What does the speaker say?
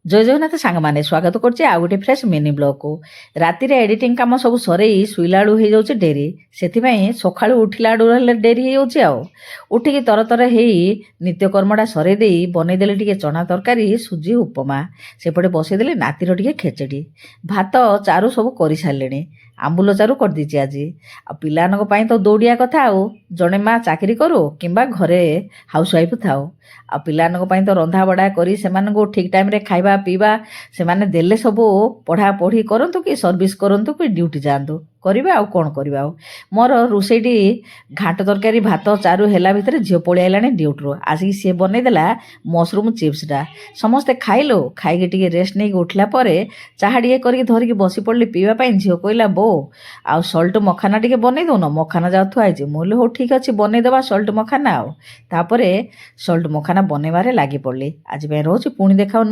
ଜୟ ଜଗନ୍ନାଥ ସାଙ୍ଗମାନେ ସ୍ୱାଗତ କରୁଛି ଆଉ ଗୋଟେ ଫ୍ରେଶ୍ ମିନି ବ୍ଲଗ୍କୁ। ରାତିରେ ଏଡ଼ିଟିଂ କାମ ସବୁ ସରେଇ ଶୋଇଲା ବେଳୁ ହେଇଯାଉଛି ଡେରି, ସେଥିପାଇଁ ସକାଳୁ ଉଠିଲା ବେଳୁ ହେଲେ ଡେରି ହେଇଯାଉଛି। ଆଉ ଉଠିକି ତରତର ହେଇ ନିତ୍ୟକର୍ମଟା ସରେଇ ଦେଇ ବନେଇଦେଲି ଟିକେ ଚଣା ତରକାରୀ, ସୁଜି ଉପମା। ସେପଟେ ବସେଇଦେଲି ନାତିର ଟିକେ ଖେଚେଡ଼ି, ଭାତ ଚାରୁ ସବୁ କରିସାରିଲିଣି। ଆମ୍ବୁଲ ଚାରୁ କରିଦେଇଛି ଆଜି। ଆଉ ପିଲାମାନଙ୍କ ପାଇଁ ତ ଦୌଡ଼ିବା କଥା। ଆଉ ଜଣେ ମା ଚାକିରି କରୁ କିମ୍ବା ଘରେ ହାଉସ୍ ୱାଇଫ୍ ଥାଉ, ଆଉ ପିଲାମାନଙ୍କ ପାଇଁ ତ ରନ୍ଧା ବଢ଼ା କରି ସେମାନଙ୍କୁ ଠିକ୍ ଟାଇମ୍ରେ ଖାଇବା ପିଇବା ସେମାନେ ଦେଲେ ସବୁ ପଢ଼ାପଢ଼ି କରନ୍ତୁ କି ସର୍ଭିସ୍ କରନ୍ତୁ କି ଡ୍ୟୁଟି ଯାଆନ୍ତୁ, କରିବେ ଆଉ କ'ଣ କରିବା। ଆଉ ମୋର ରୋଷେଇଟି ଘାଣ୍ଟ ତରକାରୀ ଭାତ ଚାରୁ ହେଲା ଭିତରେ ଝିଅ ପଳେଇ ଆଇଲାଣି ଡ୍ୟୁଟିରୁ। ଆସିକି ସିଏ ବନେଇଦେଲା ମସରୁମ୍ ଚିପ୍ସଟା। ସମସ୍ତେ ଖାଇଲୁ, ଖାଇକି ଟିକେ ରେଷ୍ଟ ନେଇକି ଉଠିଲା ପରେ ଚାହା ଟିକେ କରିକି ଧରିକି ବସି ପଡ଼ିଲି ପିଇବା ପାଇଁ। ଝିଅ କହିଲା ବୋଉ ଆଉ ସଲ୍ଟ ମଖାନା ଟିକେ ବନେଇ ଦେଉନ, ମଖାନା ଯାଉ ଥୁଆ ହେଇଛି। ମୁଁ କହିଲି ହଉ ଠିକ୍ ଅଛି ବନେଇଦେବା ସଲ୍ଟ ମଖାନା। ଆଉ ତାପରେ ସଲ୍ଟ ମଖାନା ବନେଇବାରେ ଲାଗି ପଡ଼ିଲି। ଆଜି ପାଇଁ ରହୁଛି, ପୁଣି ଦେଖାଉ।